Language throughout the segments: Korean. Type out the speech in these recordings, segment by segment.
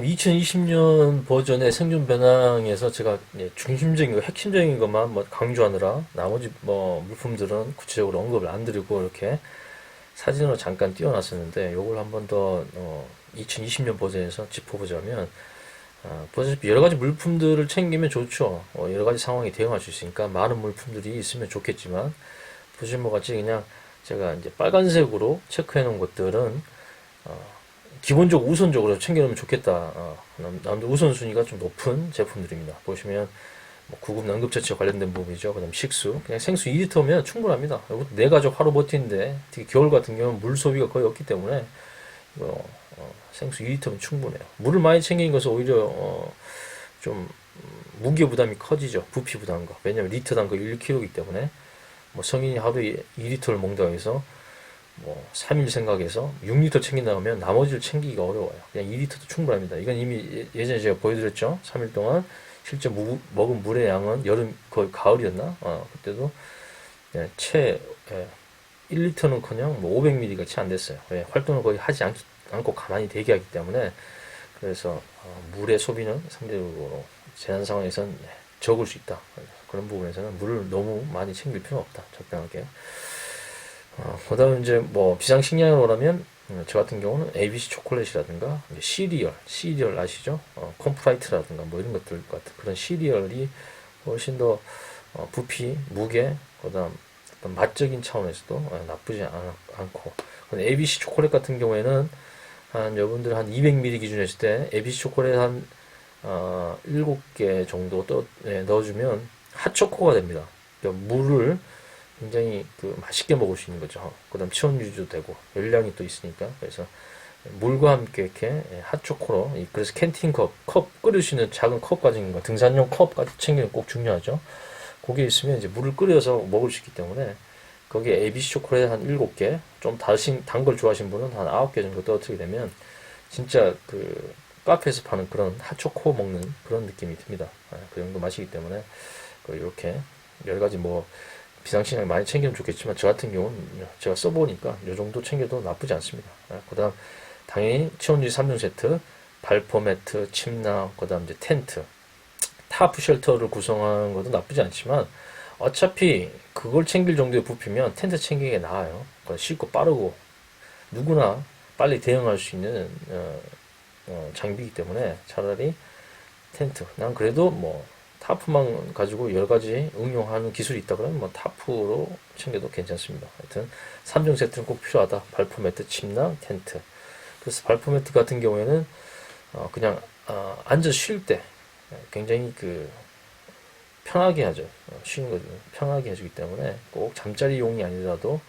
그럼 2020년 버전의 생존 배낭에서 제가 중심적인 거, 핵심적인 것만 뭐 강조하느라 나머지 뭐 물품들은 구체적으로 언급을 안 드리고 이렇게 사진으로 잠깐 띄워놨었는데 요걸 한번 더 2020년 버전에서 짚어보자면 보다시피 여러 가지 물품들을 챙기면 좋죠. 여러 가지 상황에 대응할 수 있으니까 많은 물품들이 있으면 좋겠지만 보시는 것 같이 그냥 제가 이제 빨간색으로 체크해 놓은 것들은 기본적으로 우선적으로 챙겨놓으면 좋겠다. 남들 우선순위가 좀 높은 제품들입니다. 보시면 뭐 구급 응급처치 관련된 부분이죠. 그다음 식수, 그냥 생수 2리터면 충분합니다. 이것도 내 가족 하루 버티는데 특히 겨울 같은 경우는 물 소비가 거의 없기 때문에 이거 생수 2리터면 충분해요. 물을 많이 챙기는 것은 오히려 좀 무게 부담이 커지죠. 부피 부담과. 왜냐면 리터당 그 1kg이기 때문에 뭐 성인이 하루에 2리터를 먹는다고 해서 뭐 3일 생각해서 6리터 챙긴다고 하면 나머지를 챙기기가 어려워요. 그냥 2리터도 충분합니다. 이건 이미 예전에 제가 보여드렸죠. 3일 동안 실제 먹은 물의 양은 여름 거의 가을이었나? 그때도 채 1리터는커녕 뭐 500ml 채 안 됐어요. 왜? 활동을 거의 하지 않고 가만히 대기하기 때문에. 그래서 물의 소비는 상대적으로 제한 상황에서는 적을 수 있다. 그런 부분에서는 물을 너무 많이 챙길 필요는 없다. 적당하게. 그 다음 이제 뭐 비상식량으로 라면 저 같은 경우는 ABC 초콜릿이라든가 시리얼 아시죠? 콤프라이트라든가 뭐 이런 것들 같은 그런 시리얼이 훨씬 더 부피, 무게, 그 다음 어떤 맛적인 차원에서도 나쁘지 않고 ABC 초콜릿 같은 경우에는 한 여러분들 한 200ml 기준 했을 때 ABC 초콜릿 한 7개 정도 넣어주면 핫초코가 됩니다. 그러니까 물을 굉장히 맛있게 먹을 수 있는 거죠. 그 다음 체온 유지도 되고 열량이 또 있으니까. 그래서 물과 함께 이렇게 핫초코로, 그래서 캔틴 컵 끓일 수 있는 작은 컵 가진 거, 등산용 컵까지 챙기는 꼭 중요하죠. 거기에 있으면 이제 물을 끓여서 먹을 수 있기 때문에 거기에 ABC 초콜릿 한 7개, 좀 단 걸 좋아하시는 분은 한 9개 정도 떨어뜨리게 되면 진짜 카페에서 파는 그런 핫초코 먹는 그런 느낌이 듭니다. 그 정도 맛이기 때문에 이렇게 여러 가지 뭐 비상식량 많이 챙기면 좋겠지만 저 같은 경우는 제가 써보니까 이 정도 챙겨도 나쁘지 않습니다. 그 다음 당연히 체온유지 3종 세트, 발포 매트, 침낭, 그 다음 이제 텐트, 타프 쉘터를 구성하는 것도 나쁘지 않지만 어차피 그걸 챙길 정도의 부피면 텐트 챙기는 게 나아요. 쉽고 빠르고 누구나 빨리 대응할 수 있는 장비이기 때문에 차라리 텐트. 난 그래도 뭐 타프만 가지고 여러 가지 응용하는 기술이 있다 그러면 뭐 타프로 챙겨도 괜찮습니다. 하여튼 3종 세트는 꼭 필요하다. 발포 매트, 침낭, 텐트. 그래서 발포 매트 같은 경우에는 그냥 앉아 쉴 때 굉장히 편하게 하죠. 쉬는 거죠. 편하게 해주기 때문에 꼭 잠자리용이 아니더라도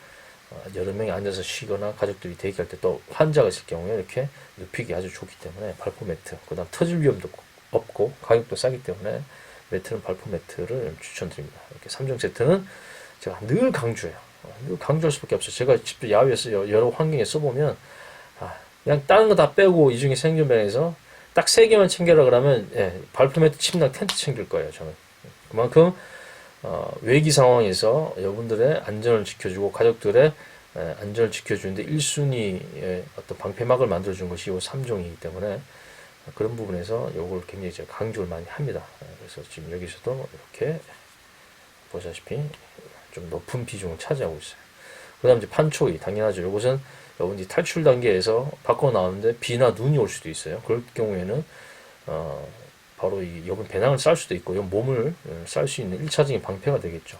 여러 명이 앉아서 쉬거나 가족들이 대기할 때 또 환자가 있을 경우에 이렇게 눕히기 아주 좋기 때문에 발포 매트. 그다음 터질 위험도 없고 가격도 싸기 때문에 매트는 발포 매트를 추천드립니다. 이렇게 3종 세트는 제가 늘 강조해요. 늘 강조할 수밖에 없어요. 제가 직접 야외에서 여러 환경에 써보면 그냥 다른 거 다 빼고 이 중에 생존병에서 딱 3개만 챙겨라 그러면 발포 매트, 침낭, 텐트 챙길 거예요. 저는 그만큼 외기 상황에서 여러분들의 안전을 지켜주고 가족들의 안전을 지켜주는데 1순위의 어떤 방패막을 만들어준 것이 이 3종이기 때문에 그런 부분에서 이걸 굉장히 제가 강조를 많이 합니다. 그래서 지금 여기서도 이렇게 보시다시피 좀 높은 비중을 차지하고 있어요. 그 다음 이제 판초이, 당연하죠. 이것은 여러분들이 탈출 단계에서 밖으로 나오는데 비나 눈이 올 수도 있어요. 그럴 경우에는 바로 여러분 배낭을 쌀 수도 있고 몸을 쌀 수 있는 1차적인 방패가 되겠죠.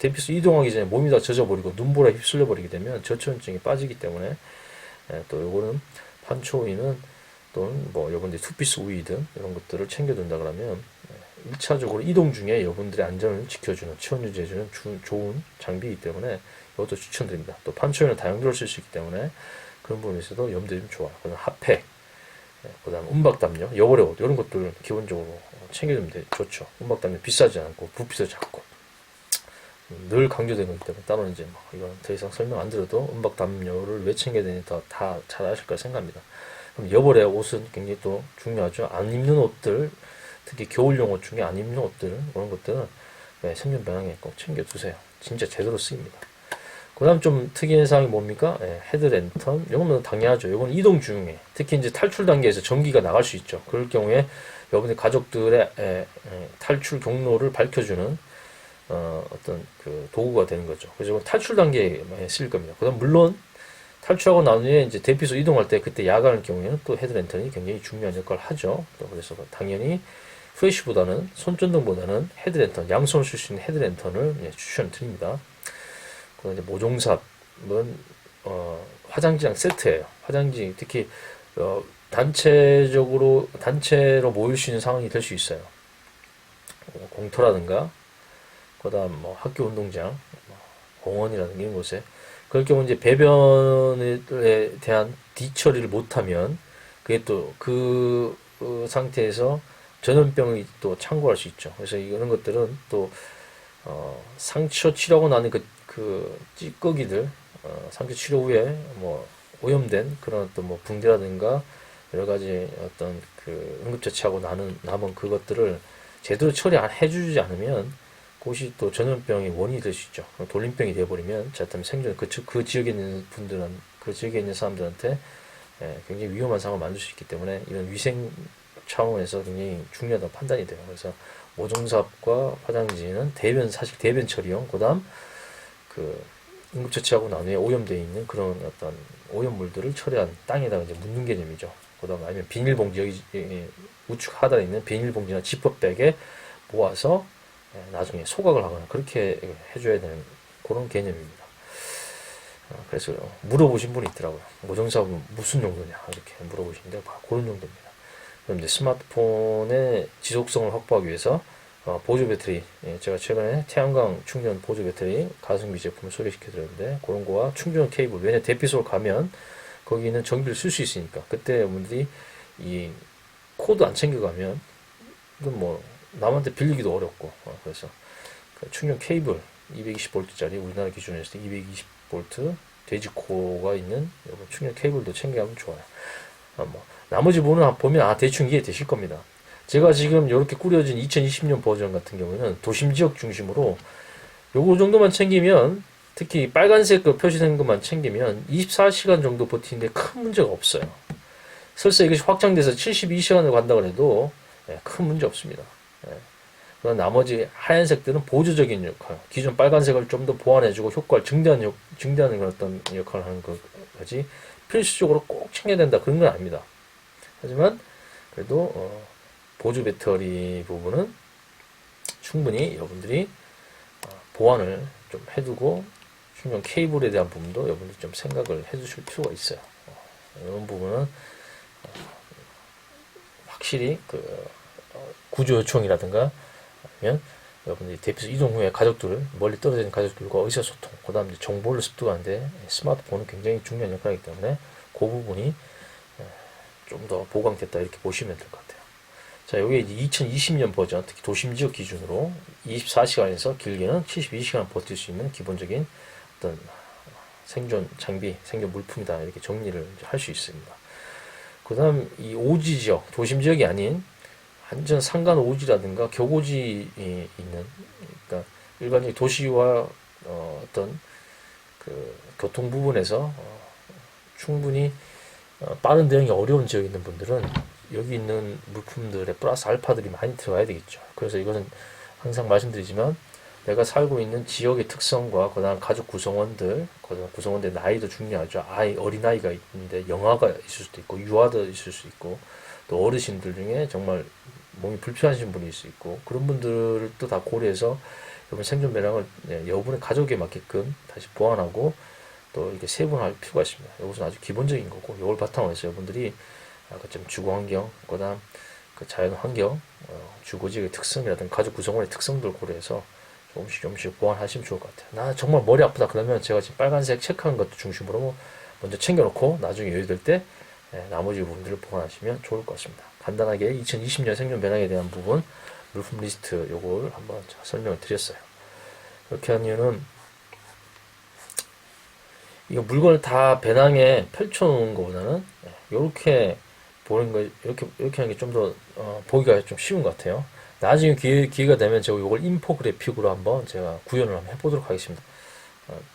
대피소 이동하기 전에 몸이 다 젖어버리고 눈보라 휩쓸려 버리게 되면 저체온증이 빠지기 때문에 또 요거는 판초이는 또는 뭐 여러분들이 투피스 우이든 이런 것들을 챙겨둔다 그러면 1차적으로 이동 중에 여러분들의 안전을 지켜주는 체온 유지해주는 좋은 장비이기 때문에 이것도 추천드립니다. 또 판초이는 다용도로 쓸 수 있기 때문에 그런 부분에서도 여러분들이 좀 좋아요. 그다음 핫팩, 그 다음 은박담요, 여벌의 옷 이런 것들 기본적으로 챙겨주면 좋죠. 은박담요 비싸지 않고 부피도 작고 늘 강조되는 거기 때문에 따로 이제 이건 더 이상 설명 안 드려도 은박담요를 왜 챙겨야 되는지 다 잘 아실 거라 생각합니다. 그럼 여벌의 옷은 굉장히 또 중요하죠. 안 입는 옷들, 특히 겨울용 옷 중에 안 입는 옷들, 그런 것들은 생존 배낭에 꼭 챙겨두세요. 진짜 제대로 쓰입니다. 그 다음 좀 특이한 사항이 뭡니까? 헤드랜턴. 이거는 당연하죠. 이건 이동 중에, 특히 이제 탈출 단계에서 전기가 나갈 수 있죠. 그럴 경우에 여러분의 가족들의 탈출 경로를 밝혀주는 어떤 그 도구가 되는 거죠. 그래서 탈출 단계에 쓰일 겁니다. 그다음 물론 탈출하고 난 후에 이제 대피소 이동할 때 그때 야간의 경우에는 또 헤드랜턴이 굉장히 중요한 역할을 하죠. 또 그래서 당연히 플래시보다는 손전등보다는 헤드랜턴, 양손을 쓸 수 있는 헤드랜턴을 추천드립니다. 그다음 이제 모종삽은 화장지랑 세트예요. 화장지 특히 단체로 모일 수 있는 상황이 될 수 있어요. 공터라든가 그다음 뭐 학교 운동장, 뭐 공원이라든가 이런 곳에 그럴 경우 이제 배변에 대한 뒤처리를 못하면 그게 또 그 상태에서 전염병이 또 창궐할 수 있죠. 그래서 이런 것들은 또 상처 치료하고 나는 그 찌꺼기들, 상처 치료 후에 뭐 오염된 그런 어떤 뭐 붕대라든가 여러 가지 어떤 그 응급처치하고 남은 그것들을 제대로 처리 안 해주지 않으면 그것이 또 전염병의 원인이 될 수 있죠. 돌림병이 돼버리면 자칫하면 생존 그 지역에 있는 분들은 그 지역에 있는 사람들한테 굉장히 위험한 상황을 만들 수 있기 때문에 이런 위생 차원에서 굉장히 중요하다고 판단이 돼요. 그래서 모종삽과 화장지는 사실 대변 처리용, 그다음 그 응급처치하고 난 후에 오염되어 있는 그런 어떤 오염물들을 처리한 땅에다가 이제 묻는 개념이죠. 그다음 아니면 비닐봉지 여기 우측 하단에 있는 비닐봉지나 지퍼백에 모아서 나중에 소각을 하거나 그렇게 해줘야 되는 그런 개념입니다. 그래서 물어보신 분이 있더라고요. 모종삽은 무슨 용도냐 이렇게 물어보시는데 그런 용도입니다. 그럼 이제 스마트폰의 지속성을 확보하기 위해서 보조 배터리, 제가 최근에 태양광 충전 보조 배터리 가성비 제품을 소개시켜 드렸는데 그런 거와 충전 케이블, 왜냐 대피소를 가면 거기는 전기를 쓸 수 있으니까 그때 여러분들이 이 코드 안 챙겨가면 이건 뭐 남한테 빌리기도 어렵고 그래서 그 충전 케이블 220V짜리 우리나라 기준으로 했을 때 220V 돼지코가 있는 충전 케이블도 챙겨가면 좋아요. 뭐 나머지 부분은 보면 대충 이해되실 겁니다. 제가 지금 이렇게 꾸려진 2020년 버전 같은 경우에는 도심 지역 중심으로 요거 정도만 챙기면 특히 빨간색 그 표시된 것만 챙기면 24시간 정도 버티는데 큰 문제가 없어요. 설사 이것이 확장돼서 72시간을 간다고 해도 큰 문제 없습니다. 그런 나머지 하얀색들은 보조적인 역할, 기존 빨간색을 좀 더 보완해주고 효과를 증대하는 그런 어떤 역할을 하는 것까지 필수적으로 꼭 챙겨야 된다 그런 건 아닙니다. 하지만 그래도 보조 배터리 부분은 충분히 여러분들이 보완을 좀 해두고 충전 케이블에 대한 부분도 여러분들이 좀 생각을 해주실 필요가 있어요. 이런 부분은 확실히 그 구조 요청이라든가 아니면 여러분들이 대피소 이동 후에 멀리 떨어져 있는 가족들과 의사소통, 그 다음 정보를 습득하는데 스마트폰은 굉장히 중요한 역할이기 때문에 그 부분이 좀 더 보강됐다 이렇게 보시면 될 것 같아요. 자, 여기 이제 2020년 버전, 특히 도심지역 기준으로 24시간에서 길게는 72시간 버틸 수 있는 기본적인 어떤 생존 장비, 생존 물품이다 이렇게 정리를 할 수 있습니다. 그 다음 이 오지 지역, 도심 지역이 아닌 완전 산간 오지라든가 격오지 있는, 그러니까 일반적인 도시와 어떤 그 교통 부분에서 충분히 빠른 대응이 어려운 지역에 있는 분들은 여기 있는 물품들의 플러스 알파들이 많이 들어가야 되겠죠. 그래서 이것은 항상 말씀드리지만 내가 살고 있는 지역의 특성과 그다음 가족 구성원들, 그다음 구성원들의 나이도 중요하죠. 어린아이가 있는데 영아가 있을 수도 있고 유아도 있을 수 있고 또 어르신들 중에 정말 몸이 불편하신 분이 있을 수 있고 그런 분들도 다 고려해서 여러분 생존 배낭을 여러분의 가족에 맞게끔 다시 보완하고 또 이렇게 세분화할 필요가 있습니다. 이것은 아주 기본적인 거고 이걸 바탕으로 해서 여러분들이 아까 좀 주거 환경, 그다음 그 자연 환경, 주거지의 특성이라든가 가족 구성원의 특성들을 고려해서 조금씩 보완하시면 좋을 것 같아요. 나 정말 머리 아프다 그러면 제가 지금 빨간색 체크한 것도 중심으로 먼저 챙겨놓고 나중에 여유될 때 나머지 부분들을 보완하시면 좋을 것 같습니다. 간단하게 2020년 생존 배낭에 대한 부분 물품 리스트 요걸 한번 설명을 드렸어요. 이렇게 한 이유는 이거 물건을 다 배낭에 펼쳐놓은 것보다는 이렇게 보는 거 이렇게 하는 게 좀 더 보기가 좀 쉬운 것 같아요. 나중에 기회가 되면 제가 이걸 인포그래픽으로 한번 제가 구현을 한번 해보도록 하겠습니다.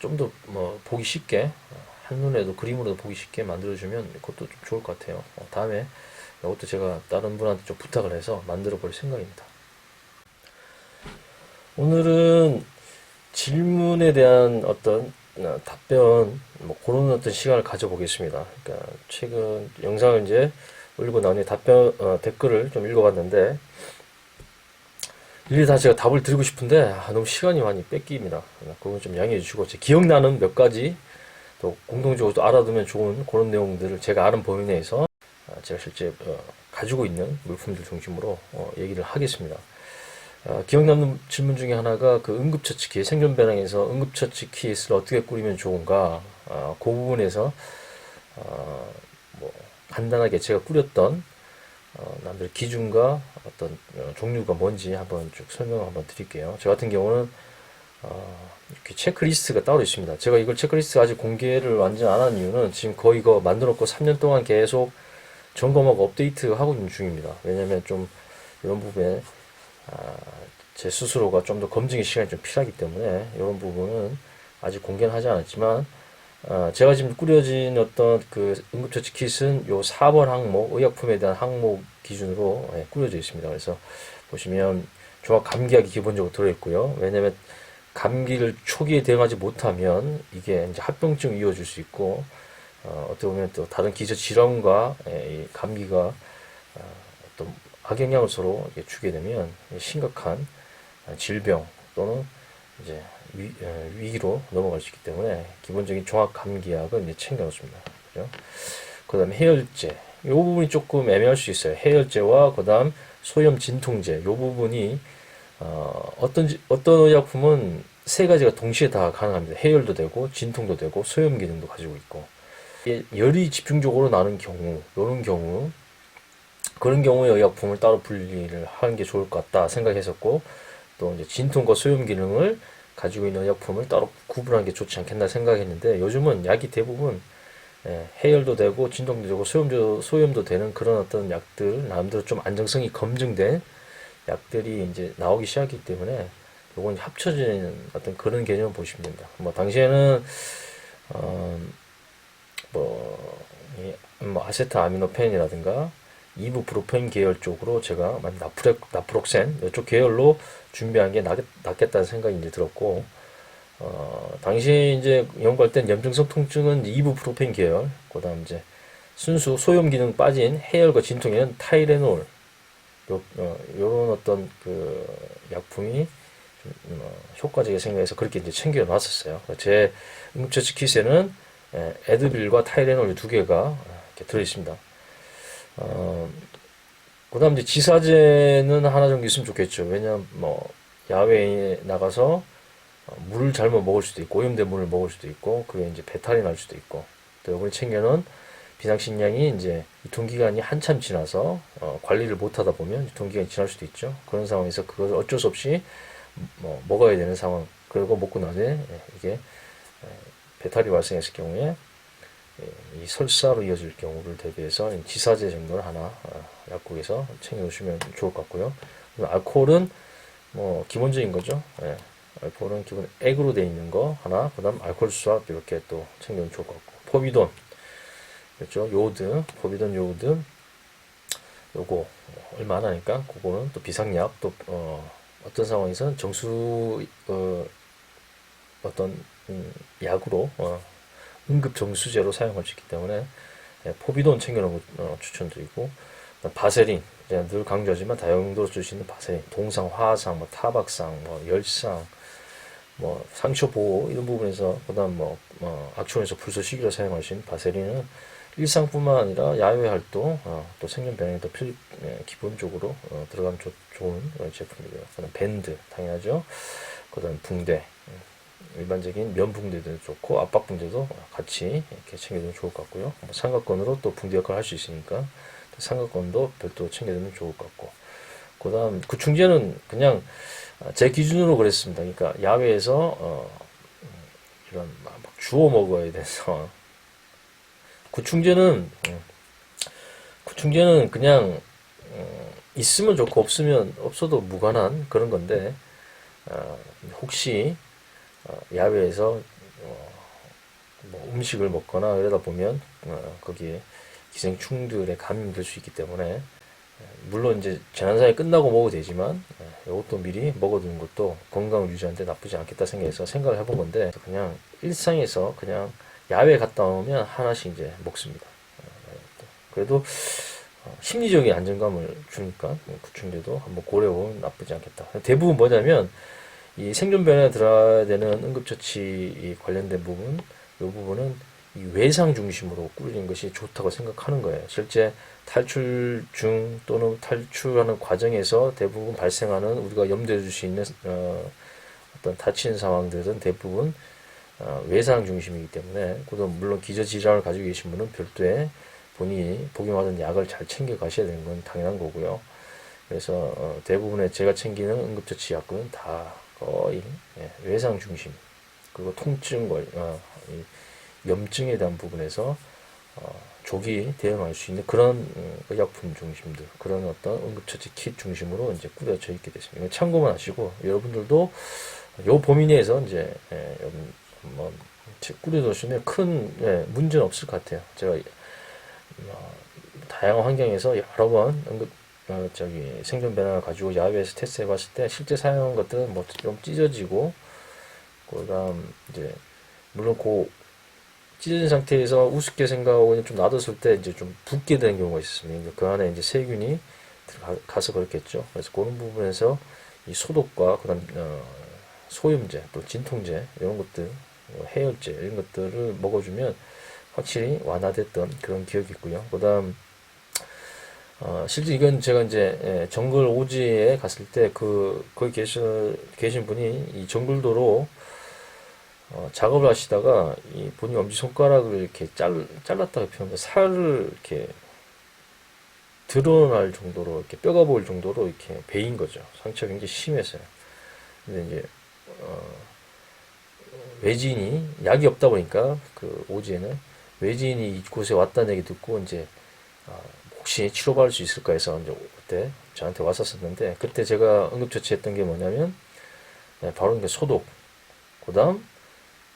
좀 더 뭐 보기 쉽게 한눈에도 그림으로도 보기 쉽게 만들어주면 그것도 좀 좋을 것 같아요. 다음에 이것도 제가 다른 분한테 좀 부탁을 해서 만들어 볼 생각입니다. 오늘은 질문에 대한 어떤 답변, 뭐 그런 어떤 시간을 가져보겠습니다. 그러니까 최근 영상을 이제 올리고 나니 답변, 댓글을 좀 읽어봤는데, 일일이 다 제가 답을 드리고 싶은데, 너무 시간이 많이 뺏깁니다. 그건 좀 양해해 주시고, 제 기억나는 몇 가지, 또 공동적으로 또 알아두면 좋은 그런 내용들을 제가 아는 범위 내에서 제가 실제 가지고 있는 물품들 중심으로 얘기를 하겠습니다. 기억 남는 질문 중에 하나가 그 응급처치 킷, 생존 배낭에서 응급처치 킷을 어떻게 꾸리면 좋은가, 그 부분에서 뭐 간단하게 제가 꾸렸던 남들 기준과 어떤 종류가 뭔지 한번 쭉 설명을 한번 드릴게요. 저 같은 경우는 이렇게 체크리스트가 따로 있습니다. 제가 이걸 체크리스트 아직 공개를 완전 안 한 이유는 지금 거의 이거 만들어 놓고 3년 동안 계속 점검하고 업데이트 하고 있는 중입니다. 왜냐면 좀 이런 부분에 제 스스로가 좀 더 검증의 시간이 좀 필요하기 때문에 이런 부분은 아직 공개는 하지 않았지만 제가 지금 꾸려진 어떤 그 응급처치 킷은 요 4번 항목, 의약품에 대한 항목 기준으로 꾸려져 있습니다. 그래서 보시면 종합 감기약이 기본적으로 들어있고요. 왜냐면 감기를 초기에 대응하지 못하면 이게 이제 합병증 이어질 수 있고 어떻게 보면 또 다른 기저 질환과 이 감기가 어떤 악영향을 서로 주게 되면 심각한 질병 또는 이제 위기로 넘어갈 수 있기 때문에 기본적인 종합 감기약은 이제 챙겨 놓습니다. 그죠? 그 다음에 해열제. 이 부분이 조금 애매할 수 있어요. 해열제와 그 다음 소염 진통제. 이 부분이, 어떤 의약품은 세 가지가 동시에 다 가능합니다. 해열도 되고, 진통도 되고, 소염 기능도 가지고 있고. 열이 집중적으로 나는 경우, 이런 경우, 그런 경우에 의약품을 따로 분리를 하는 게 좋을 것 같다 생각했었고, 또 이제 진통과 소염 기능을 가지고 있는 의약품을 따로 구분하는 게 좋지 않겠나 생각했는데, 요즘은 약이 대부분 해열도 되고 진통도 되고 소염도 되는 그런 어떤 약들, 나름대로 좀 안정성이 검증된 약들이 이제 나오기 시작했기 때문에 요건 합쳐지는 어떤 그런 개념을 보시면 됩니다. 뭐 당시에는 어, 뭐, 뭐 아세트아미노펜이라든가 이부프로펜 계열 쪽으로 제가 나프록센 이쪽 계열로 준비한 게 낫겠다는 생각이 이제 들었고, 당시 이제 연구할 땐 염증성 통증은 이부프로펜 계열, 그 다음 이제 순수 소염 기능 빠진 해열과 진통에는 타이레놀, 요런 어떤 그 약품이 좀, 효과적이게 생각해서 그렇게 이제 챙겨 놨었어요. 제 응급처치 킷에는 에드빌과 타이레놀 두 개가 이렇게 들어있습니다. 그 다음 이제 지사제는 하나 정도 있으면 좋겠죠. 왜냐면 뭐 야외에 나가서 물을 잘못 먹을 수도 있고 오염된 물을 먹을 수도 있고 그게 이제 배탈이 날 수도 있고 또 이번에 챙겨놓은 비상식량이 이제 유통기간이 한참 지나서 관리를 못하다 보면 유통기간이 지날 수도 있죠. 그런 상황에서 그것을 어쩔 수 없이 뭐 먹어야 되는 상황. 그리고 먹고 나서 이게 배탈이 발생했을 경우에 이 설사로 이어질 경우를 대비해서 지사제 정도는 하나 약국에서 챙겨 놓으시면 좋을 것 같고요. 알코올은 뭐 기본적인 거죠. 알코올은 기본 액으로 되어 있는 거 하나, 그다음 알코올 수압 이렇게 또 챙기면 좋을 것 같고 포비돈 그렇죠. 요오드, 포비돈 요오드 요거 얼마 안 하니까 그거는 또 비상약 또 어떤 상황에서는 정수 어떤 약으로 응급 정수제로 사용할 수 있기 때문에 포비돈 챙겨놓은 거 추천드리고 바세린 제가 늘 강조하지만 다용도로 쓸 수 있는 바세린 동상, 화상, 뭐 타박상, 뭐 열상, 뭐 상처 보호 이런 부분에서 그다음 뭐 악취원에서 불쏘시개로 사용할 수 있는 바세린은 일상뿐만 아니라 야외 활동 또 생존 변형에도 기본적으로 들어가면 좋은 제품이고요. 그다음 밴드 당연하죠. 그다음 붕대 일반적인 면 붕대도 좋고 압박 붕대도 같이 이렇게 챙겨두면 좋을 것 같고요. 뭐 삼각건으로 또 붕대 역할을 할 수 있으니까 삼각건도 별도로 챙겨두면 좋을 것 같고. 그다음 구충제는 그냥 제 기준으로 그랬습니다. 그러니까 야외에서 이런 막 주워 먹어야 돼서 구충제는 그냥 있으면 좋고 없으면 없어도 무관한 그런 건데 혹시 야외에서 뭐 음식을 먹거나 이러다 보면 거기에 기생충들에 감염될 수 있기 때문에 물론 이제 재난사에 끝나고 먹어도 되지만 이것도 미리 먹어두는 것도 건강을 유지하는데 나쁘지 않겠다 생각해서 생각을 해본 건데 그냥 일상에서 그냥 야외 갔다 오면 하나씩 이제 먹습니다. 그래도 심리적인 안정감을 주니까 구충제도 한번 고려해보면 나쁘지 않겠다. 대부분 뭐냐면 이 생존 변화에 들어야 되는 응급처치 관련된 부분, 이 부분은 이 외상 중심으로 꾸리는 것이 좋다고 생각하는 거예요. 실제 탈출 중 또는 탈출하는 과정에서 대부분 발생하는 우리가 염두에 둘 수 있는 어떤 다치는 상황들은 대부분 외상 중심이기 때문에 물론 기저질환을 가지고 계신 분은 별도의 본인이 복용하던 약을 잘 챙겨 가셔야 되는 건 당연한 거고요. 그래서 대부분의 제가 챙기는 응급처치 약은 다 거의 외상 중심 그리고 통증 염증에 대한 부분에서 조기 대응할 수 있는 그런 의약품 중심들 그런 어떤 응급처치 킷 중심으로 이제 꾸려져 있게 됐습니다. 참고만 하시고 여러분들도 요 범위 내에서 이제 한번 꾸려놓으시면 큰 문제는 없을 것 같아요. 제가 다양한 환경에서 여러 번 생존 배낭을 가지고 야외에서 테스트 해봤을 때 실제 사용한 것들은 뭐 좀 찢어지고 그다음 이제 물론 찢어진 상태에서 우습게 생각하고 그냥 좀 놔뒀을 때 이제 좀 붓게 되는 경우가 있었습니다. 그 안에 이제 세균이 들어가서 그렇겠죠. 그래서 그런 부분에서 이 소독과 그다음 소염제 또 진통제 이런 것들 해열제 이런 것들을 먹어주면 확실히 완화됐던 그런 기억이 있고요. 그다음 실제 이건 제가 이제 정글 오지에 갔을 때 거기 계신 분이 이 정글도로 작업을 하시다가 이 본인 엄지손가락을 이렇게 잘랐다가 표현합니다. 살을 이렇게 드러날 정도로 이렇게 뼈가 보일 정도로 이렇게 베인 거죠. 상처가 굉장히 심했어요. 근데 이제 외지인이 약이 없다 보니까 그 오지에는 외지인이 이곳에 왔다는 얘기 듣고 이제 혹시 치료받을 수 있을까 해서 이제 그때 저한테 왔었었는데 그때 제가 응급처치했던 게 뭐냐면 바로 이게 소독 그다음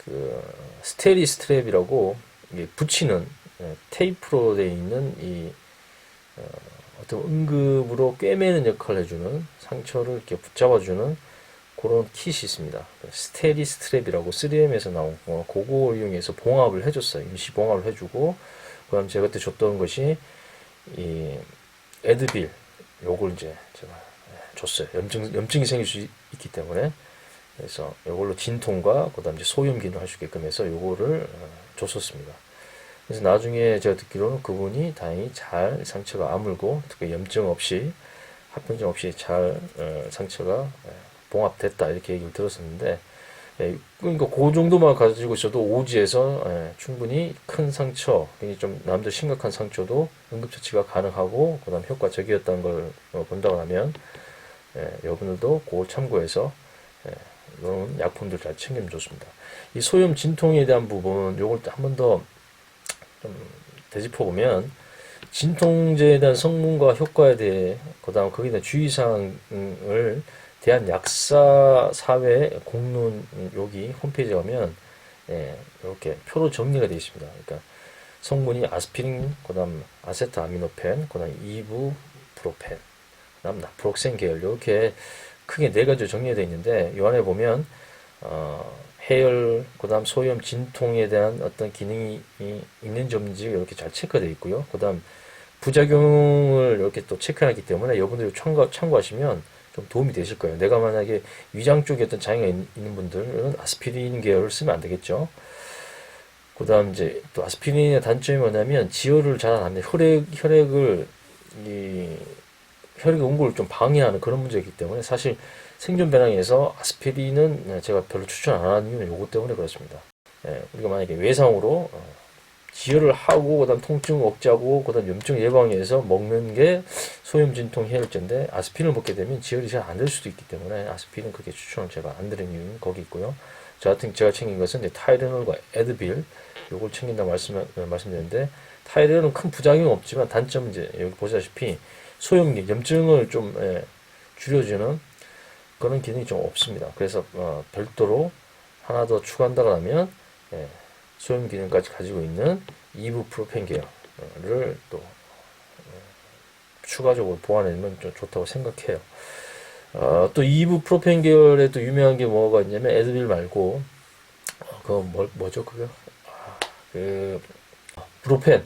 그 스테리 스트랩이라고 이게 붙이는 테이프로 되어 있는 이 어떤 응급으로 꿰매는 역할을 해주는 상처를 이렇게 붙잡아주는 그런 kit이 있습니다. 스테리 스트랩이라고 3M에서 나온 그거 이용해서 봉합을 해줬어요. 임시 봉합을 해주고 그다음 제가 그때 줬던 것이 이 에드빌 요걸 이제 제가 줬어요. 염증이 생길 수 있기 때문에 그래서 이걸로 진통과 그다음 이제 소염기를 할 수 있게끔 해서 요거를 줬었습니다. 그래서 나중에 제가 듣기로는 그분이 다행히 잘 상처가 아물고 특히 염증 없이 합병증 없이 잘 상처가 봉합됐다 이렇게 얘기를 들었었는데 그러니까 그 정도만 가지고 있어도 오지에서 충분히 큰 상처, 굉장히 좀 남들 심각한 상처도 응급처치가 가능하고 그다음 효과적이었다는 걸 본다고 하면 여러분들도 그걸 참고해서 이런 약품들 잘 챙기면 좋습니다. 이 소염 진통에 대한 부분 요걸 한 번 더 좀 되짚어 보면 진통제에 대한 성분과 효과에 대해 그다음 거기에 대한 주의사항을 대한 약사 사회 공론 여기 홈페이지에 가면 이렇게 표로 정리가 되어 있습니다. 그러니까 성분이 아스피린, 그다음 아세트아미노펜, 그다음 이부프로펜, 그다음 나프록센 계열 이렇게 크게 네 가지로 정리가 되어 있는데 이 안에 보면 해열, 그다음 소염, 진통에 대한 어떤 기능이 있는지 없는지 이렇게 잘 체크되어 있고요. 그다음 부작용을 이렇게 또 체크하기 때문에 여러분들이 참고하시면 좀 도움이 되실 거예요. 내가 만약에 위장 쪽에 어떤 장애가 있는 분들은 아스피린 계열을 쓰면 안 되겠죠. 그 다음 이제 또 아스피린의 단점이 뭐냐면 지혈을 잘 안 합니다. 혈액의 응고를 좀 방해하는 그런 문제가 있기 때문에 사실 생존 배낭에서 아스피린은 제가 별로 추천 안 하는 이유는 이것 때문에 그렇습니다. 우리가 만약에 외상으로 지혈을 하고 그다음 통증 억제하고 그다음 염증 예방에 위해서 먹는 게 소염 진통 해열제인데 아스피린을 먹게 되면 지혈이 잘 안 될 수도 있기 때문에 아스피린 그렇게 추천을 제가 안 드리는 이유는 거기 있고요. 제가 챙긴 것은 이제 타이레놀과 에드빌 요걸 챙긴다고 말씀드렸는데 타이레놀은 큰 부작용은 없지만 단점은 이제 여기 보시다시피 소염기 염증을 좀 줄여주는 그런 기능이 좀 없습니다. 그래서 별도로 하나 더 추가한다고 하면 소염 기능까지 가지고 있는 이부프로펜 계열을 또 추가적으로 보완하면 좀 좋다고 생각해요. 또 이부프로펜 계열에 또 유명한 게 뭐가 있냐면 에드빌 말고 그거 뭐죠 그거? 그 브루펜,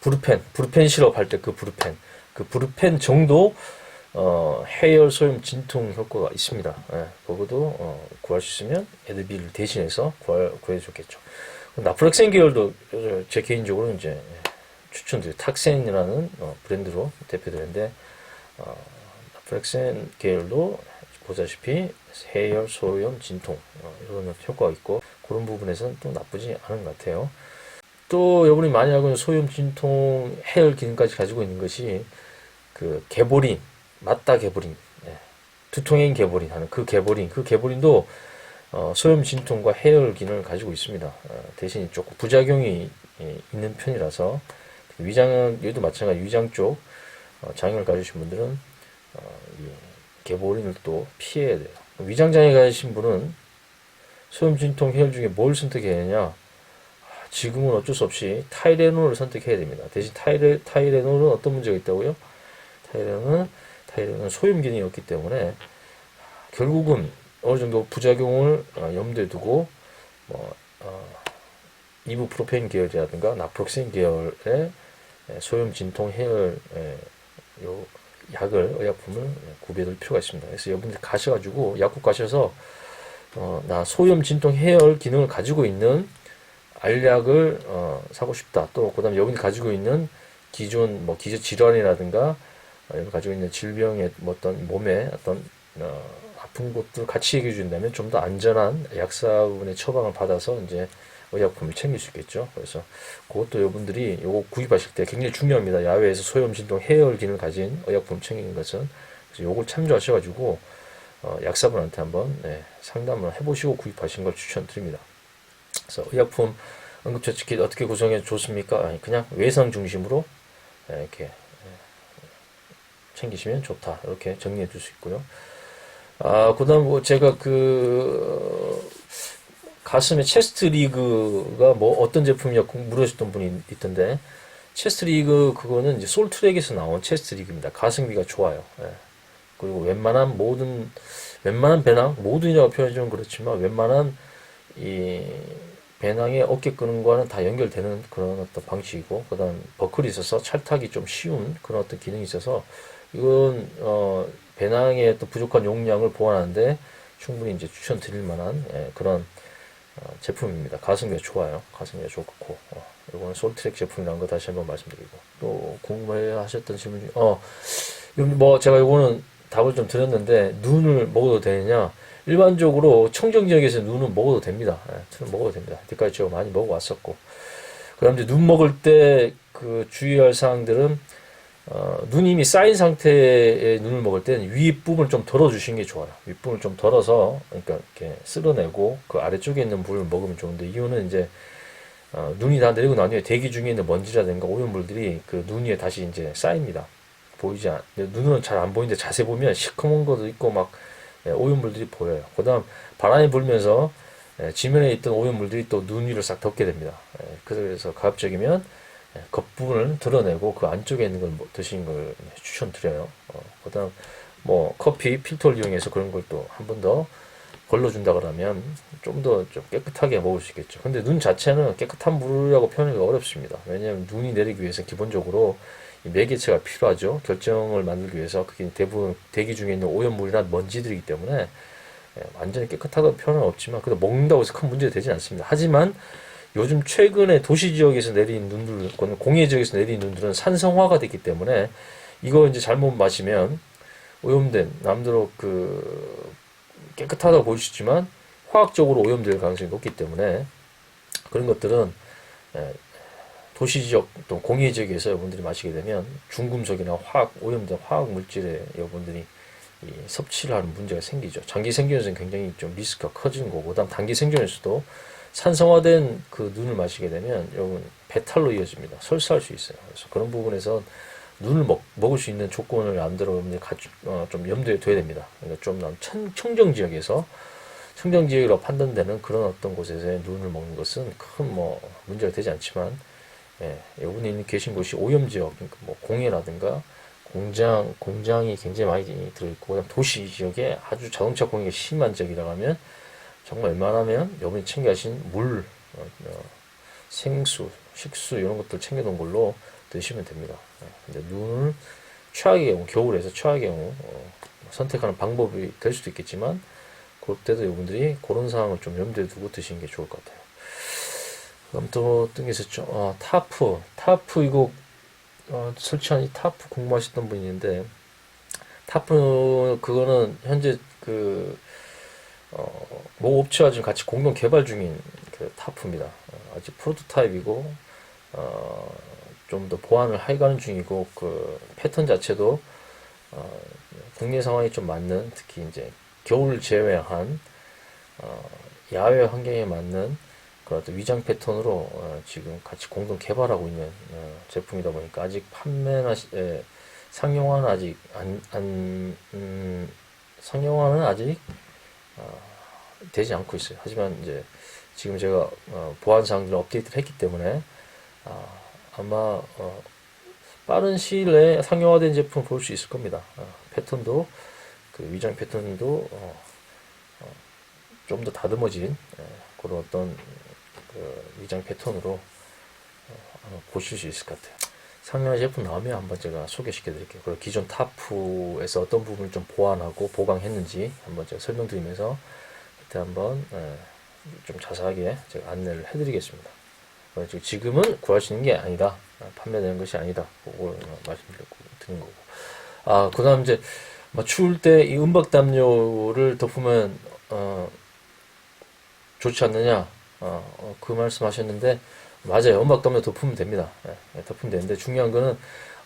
브루펜 시럽 할 때 그 브루펜 정도 해열 소염 진통 효과가 있습니다. 예, 그것도 구할 수 있으면 에드빌을 대신해서 구해줬겠죠. 나프렉센 계열도 제 개인적으로 이제 추천드려요. 탁센이라는 브랜드로 대표되는데 나프렉센 계열도 보다시피 해열 소염 진통 이런 효과가 있고 그런 부분에서는 또 나쁘지 않은 것 같아요. 또 여러분이 많이 알고 있는 소염 진통 해열 기능까지 가지고 있는 것이 그 개보린, 맞다 개보린, 두통행 개보린 하는 그 개보린도 소염 진통과 해열 기능을 가지고 있습니다. 대신 조금 부작용이 있는 편이라서 여기도 마찬가지 위장 쪽 장애를 가지신 분들은 이 개보린을 또 피해야 돼요. 위장 장애 가지신 분은 소염 진통 해열 중에 뭘 선택해야 하냐? 지금은 어쩔 수 없이 타이레놀을 선택해야 됩니다. 대신 타이레놀은 어떤 문제가 있다고요? 타이레놀은 소염 기능이 없기 때문에 결국은 어느 정도 부작용을 염두에 두고 이부프로펜 계열이라든가 나프록센 계열의 소염 진통 해열 약을 의약품을 구비해둘 필요가 있습니다. 그래서 여러분들 가셔가지고 약국 가셔서 나 소염 진통 해열 기능을 가지고 있는 알약을 사고 싶다. 또 그다음에 여러분이 가지고 있는 기존 기저 질환이라든가 가지고 있는 질병의 어떤 몸에 어떤 아픈 곳들 같이 얘기해 준다면 좀 더 안전한 약사분의 처방을 받아서 이제 의약품을 챙길 수 있겠죠. 그래서 그것도 여러분들이 요거 구입하실 때 굉장히 중요합니다. 야외에서 소염 진통 해열 기능을 가진 의약품 챙기는 것은 그래서 요걸 참조하셔가지고 약사분한테 한번 상담을 해보시고 구입하시는 걸 추천드립니다. 그래서 의약품 응급처치킷 어떻게 구성해 좋습니까? 아니, 그냥 외상 중심으로 이렇게 챙기시면 좋다. 이렇게 정리해 줄 수 있고요. 그다음 제가 가슴에 체스트 리그가 어떤 제품이냐고 물으셨던 분이 있던데 체스트 리그 그거는 이제 솔트랙에서 나온 체스트 리그입니다. 가성비가 좋아요. 그리고 웬만한 배낭 모든이라고 표현하면 그렇지만 웬만한 이 배낭의 어깨 끄는 거와는 다 연결되는 그런 어떤 방식이고 그다음 버클이 있어서 찰탁이 좀 쉬운 그런 어떤 기능이 있어서 이건 배낭의 또 부족한 용량을 보완하는데 충분히 이제 추천드릴 만한 그런 제품입니다. 가성비가 좋아요. 가성비가 좋고 이거는 솔트랙 제품이라는 거 다시 한번 말씀드리고 또 궁금해하셨던 질문 중에 제가 이거는 답을 좀 드렸는데 눈을 먹어도 되느냐? 일반적으로 청정 지역에서 눈은 먹어도 됩니다. 먹어도 됩니다. 여태까지 제가 많이 먹어왔었고 그다음 이제 눈 먹을 때 그 주의할 사항들은 눈이 이미 쌓인 상태의 눈을 먹을 때는 윗부분을 좀 덜어주시는 게 좋아요. 윗부분을 좀 덜어서, 그러니까 이렇게 쓸어내고 그 아래쪽에 있는 물을 먹으면 좋은데, 이유는 이제, 눈이 다 내리고 난 후에 대기 중에 있는 먼지라든가 오염물들이 그 눈 위에 다시 이제 쌓입니다. 눈으로는 잘 안 보이는데 자세히 보면 시커먼 것도 있고 막 오염물들이 보여요. 그 다음 바람이 불면서 지면에 있던 오염물들이 또 눈 위를 싹 덮게 됩니다. 그래서 가급적이면 겉부분을 드러내고 그 안쪽에 있는 걸 드시는 걸 추천드려요. 그 다음 커피 필터를 이용해서 그런 걸 또 한 번 더 걸러준다 그러면 좀 더 좀 깨끗하게 먹을 수 있겠죠. 근데 눈 자체는 깨끗한 물이라고 표현하기가 어렵습니다. 왜냐하면 눈이 내리기 위해서 기본적으로 이 매개체가 필요하죠. 결정을 만들기 위해서 그게 대부분 대기 중에 있는 오염물이나 먼지들이기 때문에 완전히 깨끗하다고 표현은 없지만 그래도 먹는다고 해서 큰 문제가 되진 않습니다. 하지만 요즘 최근에 도시 지역에서 내린 눈들, 공해 지역에서 내린 눈들은 산성화가 됐기 때문에 이거 이제 잘못 마시면 오염된 남대로 깨끗하다고 보이시지만 화학적으로 오염될 가능성이 높기 때문에 그런 것들은 도시 지역 또 공해 지역에서 여러분들이 마시게 되면 중금속이나 오염된 화학 물질에 여러분들이 섭취를 하는 문제가 생기죠. 장기 생존에서는 굉장히 좀 리스크가 커지는 거고, 그다음 단기 생존에서도 산성화된 그 눈을 마시게 되면 여러분 배탈로 이어집니다. 설사할 수 있어요. 그래서 그런 부분에서 눈을 먹을 수 있는 조건을 안대로 여러분들이 좀 염두에 둬야 됩니다. 그러니까 좀 청정 지역에서 청정지역이라고 판단되는 그런 어떤 곳에서의 눈을 먹는 것은 큰 뭐 문제가 되지 않지만, 예, 여분이 계신 곳이 오염지역, 그러니까 뭐 공해라든가 공장이 굉장히 많이 들어있고, 그다음 도시 지역에 아주 자동차 공해가 심한 지역이라고 하면 정말 웬만하면 여분이 챙겨가신 물, 생수, 식수 이런 것들 챙겨놓은 걸로 드시면 됩니다. 예, 근데 눈을 최악의 경우, 겨울에서 최악의 경우 선택하는 방법이 될 수도 있겠지만, 그때도 여러분들이 그런 상황을 좀 염두에 두고 드시는 게 좋을 것 같아요. 그럼 또 어떤 게 있었죠? 타프 이거 설치한 이 타프 궁금하셨던 분이 있는데, 타프 그거는 현재 모 업체와 지금 같이 공동 개발 중인 그 타프입니다. 아직 프로토타입이고 좀 더 보완을 해가는 중이고, 그 패턴 자체도 국내 상황에 좀 맞는, 특히 이제 겨울 제외한 야외 환경에 맞는 그런 어떤 위장 패턴으로 지금 같이 공동 개발하고 있는 제품이다 보니까 아직 상용화는 아직 상용화는 아직 되지 않고 있어요. 하지만 이제 지금 제가 보안 사항들을 업데이트를 했기 때문에 아마 빠른 시일 내에 상용화된 제품 볼 수 있을 겁니다. 패턴도 그 위장 패턴도 좀 더 다듬어진 그런 어떤 그 위장 패턴으로 보실 수 있을 것 같아요. 상용화 제품 나오면 한번 제가 소개시켜 드릴게요. 그리고 기존 타프에서 어떤 부분을 좀 보완하고 보강했는지 한번 제가 설명드리면서 그때 한번 좀 자세하게 제가 안내를 해드리겠습니다. 지금은 구할 수 있는 게 아니다. 판매되는 것이 아니다. 그걸 말씀드리는 거고. 그 다음 이제 추울 때 이 은박 담요를 덮으면 좋지 않느냐? 그 말씀 하셨는데, 맞아요. 은박 담요 덮으면 됩니다. 덮으면 되는데, 중요한 거는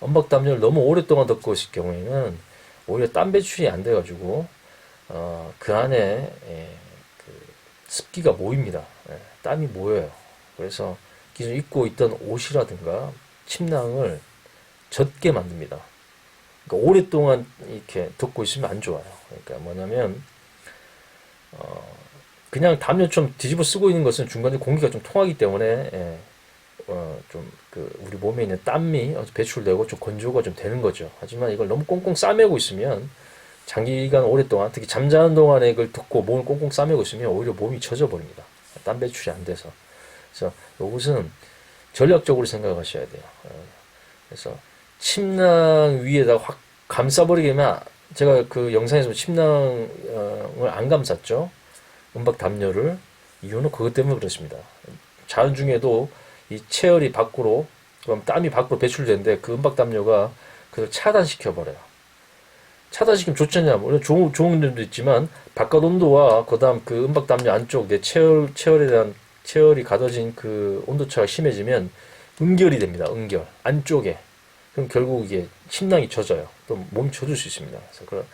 은박 담요를 너무 오랫동안 덮고 있을 경우에는 오히려 땀 배출이 안 돼가지고, 그 안에 그 습기가 모입니다. 땀이 모여요. 그래서 기존 입고 있던 옷이라든가 침낭을 젖게 만듭니다. 그러니까 오랫동안 이렇게 덮고 있으면 안 좋아요. 그러니까 뭐냐면, 그냥 담요처럼 뒤집어 쓰고 있는 것은 중간에 공기가 좀 통하기 때문에 우리 몸에 있는 땀이 배출되고 좀 건조가 좀 되는 거죠. 하지만 이걸 너무 꽁꽁 싸매고 있으면 장기간 오랫동안, 특히 잠자는 동안에 이걸 덮고 몸을 꽁꽁 싸매고 있으면 오히려 몸이 젖어 버립니다. 땀 배출이 안 돼서. 그래서 이것은 전략적으로 생각하셔야 돼요. 그래서 침낭 위에다 확 감싸버리게면, 제가 그 영상에서 침낭을 안 감쌌죠. 은박 담요를. 이유는 그것 때문에 그렇습니다. 자연 중에도 이 체열이 밖으로, 그럼 땀이 밖으로 배출되는데 그 은박 담요가 그걸 차단시켜 버려요. 차단시키면 좋잖냐. 물론 좋은 점도 있지만 바깥 온도와 그다음 그 은박 담요 안쪽 내 체열에 대한 체열이 가둬진 그 온도차가 심해지면 응결이 됩니다. 응결 안쪽에. 그럼 결국 이게 침낭이 젖어요. 또 몸이 젖을 수 있습니다. 그래서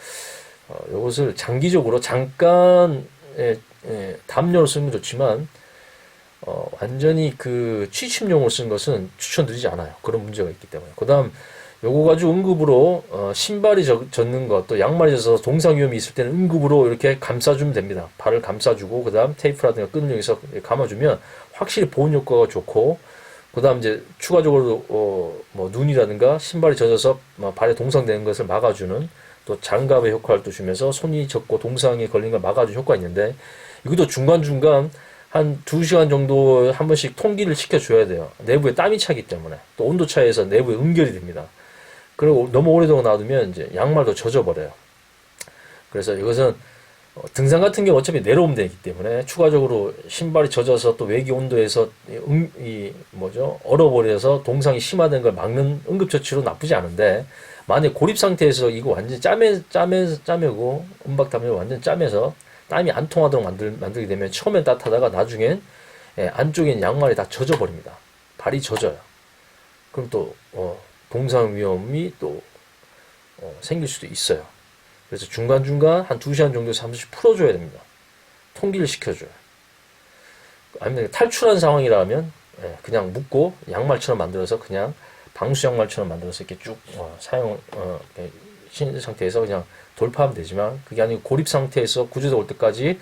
이것을 장기적으로 잠깐 담요로 쓰는 건 좋지만 완전히 그 취침용으로 쓰는 것은 추천드리지 않아요. 그런 문제가 있기 때문에. 그다음 요거 가지고 응급으로 신발이 젖는 것, 또 양말이 젖어서 동상 위험이 있을 때는 응급으로 이렇게 감싸주면 됩니다. 발을 감싸주고 그다음 테이프라든가 끈을 여기서 감아주면 확실히 보온 효과가 좋고, 그다음 이제 추가적으로 뭐 눈이라든가 신발이 젖어서 발에 동상되는 것을 막아주는, 또 장갑의 효과를 또 주면서 손이 젖고 동상에 걸린 걸 막아주는 효과가 있는데, 이것도 중간중간 한 2시간 정도 한 번씩 통기를 시켜줘야 돼요. 내부에 땀이 차기 때문에. 또 온도 차이에서 내부에 응결이 됩니다. 그리고 너무 오래동안 놔두면 이제 양말도 젖어버려요. 그래서 이것은 등산 같은 경우 어차피 내려오면 되기 때문에 추가적으로 신발이 젖어서 또 외기 온도에서 얼어버려서 동상이 심화된 걸 막는 응급처치로 나쁘지 않은데, 만약 고립 상태에서 이거 완전 짜매고 은박 담요 완전 짜매서 땀이 안 통하도록 만들게 되면 처음엔 따뜻하다가 나중엔 안쪽엔 양말이 다 젖어버립니다. 발이 젖어요. 그럼 또 동상 위험이 또 생길 수도 있어요. 그래서 중간중간 한 2시간 정도에서 한 번씩 풀어줘야 됩니다. 통기를 시켜줘요. 아니면 탈출한 상황이라면 그냥 묶고 양말처럼 만들어서, 그냥 방수 양말처럼 만들어서 이렇게 쭉 신 상태에서 그냥 돌파하면 되지만, 그게 아니고 고립 상태에서 구조대 올 때까지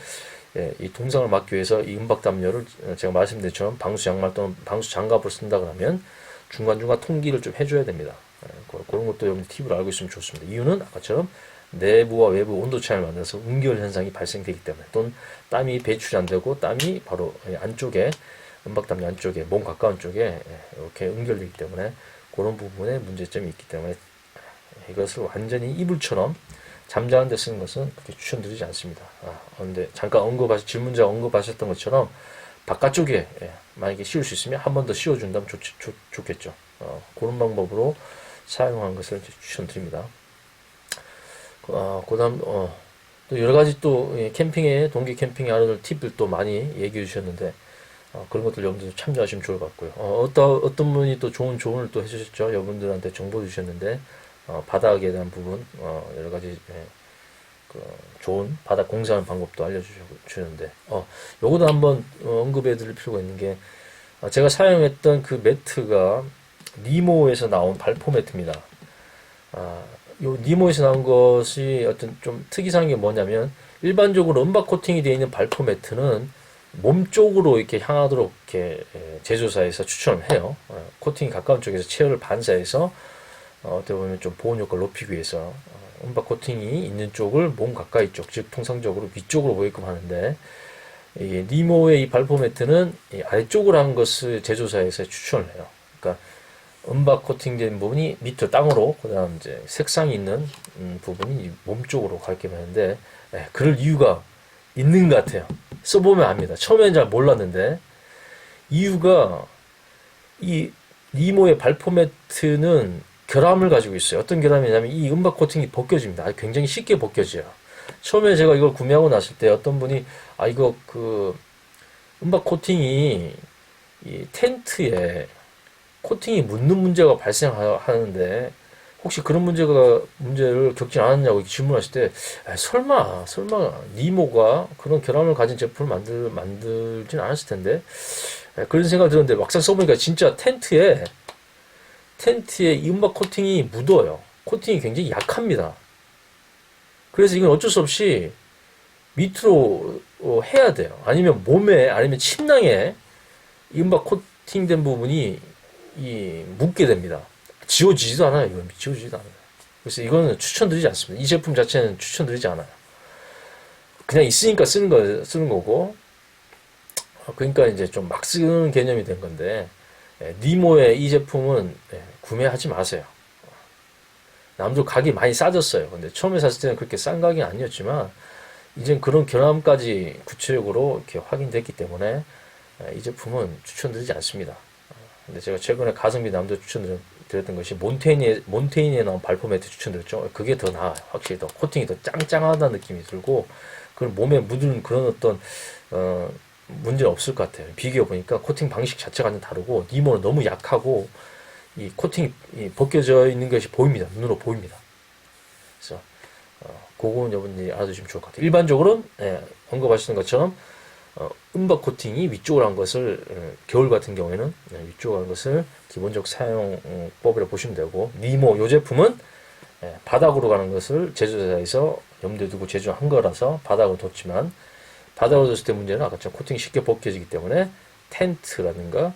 이 동상을 막기 위해서 이 은박 담요를 제가 말씀드린 것처럼 방수 양말 또는 방수 장갑을 쓴다 그러면 중간중간 통기를 좀 해줘야 됩니다. 그런 것도 여러분 팁을 알고 있으면 좋습니다. 이유는 아까처럼 내부와 외부 온도 차이를 만들어서 응결 현상이 발생되기 때문에, 또는 땀이 배출이 안 되고 땀이 바로 안쪽에, 은박담요 안쪽에, 몸 가까운 쪽에 이렇게 응결되기 때문에 그런 부분에 문제점이 있기 때문에 이것을 완전히 이불처럼 잠자는 데 쓰는 것은 그렇게 추천드리지 않습니다. 그런데 잠깐 질문자 언급하셨던 것처럼 바깥쪽에 만약에 씌울 수 있으면 한 번 더 씌워준다면 좋겠죠. 그런 방법으로 사용하는 것을 추천드립니다. 그다음 또 여러 가지 또 캠핑에, 동계 캠핑에 알아둘 팁들 또 많이 얘기해 주셨는데 그런 것들 여러분들 참조하시면 좋을 것 같고요. 어떤 분이 또 좋은 조언을 또 해주셨죠. 여러분들한테 정보 주셨는데 바닥에 대한 부분 여러 가지 좋은 바닥 공사하는 방법도 알려주셨는데 요거도 한번 언급해 드릴 필요가 있는 게, 제가 사용했던 그 매트가 니모에서 나온 발포 매트입니다. 요 니모에서 나온 것이 어떤 좀 특이한 게 뭐냐면, 일반적으로 은박 코팅이 되어 있는 발포 매트는 몸 쪽으로 이렇게 향하도록 이렇게 제조사에서 추천을 해요. 코팅이 가까운 쪽에서 체어를 반사해서 어떻게 보면 좀 보온 효과를 높이기 위해서 은박 코팅이 있는 쪽을 몸 가까이 쪽, 즉 통상적으로 위쪽으로 보이게끔 하는데, 이 니모의 이 발포 매트는 이 아래쪽으로 한 것을 제조사에서 추천을 해요. 그러니까 은박 코팅된 부분이 밑으로 땅으로, 그다음 이제 색상이 있는 부분이 몸 쪽으로 가게끔 하는데, 그럴 이유가 있는 것 같아요. 써보면 압니다. 처음에는 잘 몰랐는데, 이유가 이 니모의 발포 매트는 결함을 가지고 있어요. 어떤 결함이냐면 이 은박 코팅이 벗겨집니다. 굉장히 쉽게 벗겨져요. 처음에 제가 이걸 구매하고 났을 때 어떤 분이 이거 그 은박 코팅이 이 텐트에 코팅이 묻는 문제가 발생하는데 혹시 그런 문제를 겪지 않았냐고 질문하실 때, 설마 니모가 그런 결함을 가진 제품을 만들진 않았을 텐데, 그런 생각이 들었는데 막상 써보니까 진짜 텐트에 이 은박 코팅이 묻어요. 코팅이 굉장히 약합니다. 그래서 이건 어쩔 수 없이 밑으로 해야 돼요. 아니면 몸에, 아니면 침낭에 이 은박 코팅된 부분이 묻게 됩니다. 지워지지도 않아요. 이건 지워지지도 않아요. 그래서 이거는 추천드리지 않습니다. 이 제품 자체는 추천드리지 않아요. 그냥 있으니까 쓰는 거고, 그러니까 이제 좀 막 쓰는 개념이 된 건데, 니모의 이 제품은 구매하지 마세요. 남들 가격이 많이 싸졌어요. 근데 처음에 샀을 때는 그렇게 싼 가격이 아니었지만, 이젠 그런 결함까지 구체적으로 이렇게 확인됐기 때문에 이 제품은 추천드리지 않습니다. 근데 제가 최근에 가성비 남도 추천드렸던 것이 몬테인에 나온 발포 매트 추천드렸죠. 그게 더 나아요. 확실히 더 코팅이 더 짱짱하다는 느낌이 들고, 그런 몸에 묻은 그런 어떤 문제는 없을 것 같아요. 비교해 보니까 코팅 방식 자체가 완전 다르고, 니모는 너무 약하고 이 코팅이 벗겨져 있는 것이 보입니다. 눈으로 보입니다. 그래서 그거는 여러분들이 알아두시면 좋을 것 같아요. 일반적으로 언급하시는 것처럼 은박 코팅이 위쪽으로 한 것을 겨울 같은 경우에는 위쪽으로 한 것을 기본적 사용법이라고 보시면 되고, 니모 요 제품은 바닥으로 가는 것을 제조사에서 염두에 두고 제조한 거라서 바닥으로 뒀지만, 바닥으로 뒀을 때 문제는 아까처럼 코팅이 쉽게 벗겨지기 때문에 텐트라든가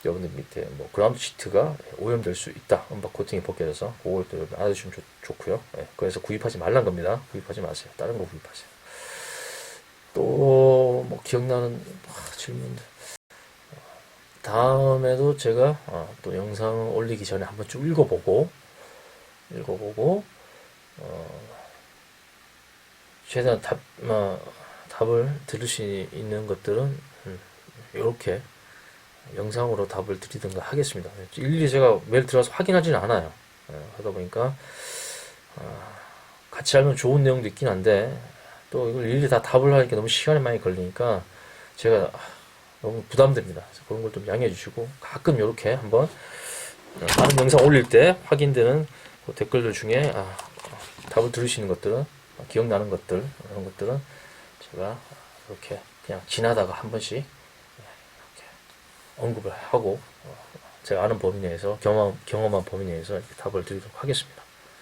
여러분들 밑에 뭐 그라운드 시트가 오염될 수 있다. 은박 코팅이 벗겨져서 그걸 또 여러분 알아두시면 좋고요. 그래서 구입하지 말란 겁니다. 구입하지 마세요. 다른 거 구입하세요. 또 뭐 기억나는 질문들. 다음에도 제가 또 영상 올리기 전에 한번 쭉 읽어보고 최대한 답을 들을 수 있는 것들은 이렇게 영상으로 답을 드리든가 하겠습니다. 일일이 제가 매일 들어가서 확인하지는 않아요. 하다 보니까 같이 알면 좋은 내용도 있긴 한데, 또 이걸 일일이 다 답을 하니까 너무 시간이 많이 걸리니까 제가 너무 부담됩니다. 그래서 그런 걸 좀 양해해 주시고, 가끔 이렇게 한번 다른 영상 올릴 때 확인되는 그 댓글들 중에 답을 들을 수 있는 것들은, 기억나는 것들, 이런 것들은 제가 이렇게 그냥 지나다가 한 번씩 이렇게 언급을 하고, 제가 아는 범위 내에서 경험한 범위 내에서 답을 드리도록 하겠습니다.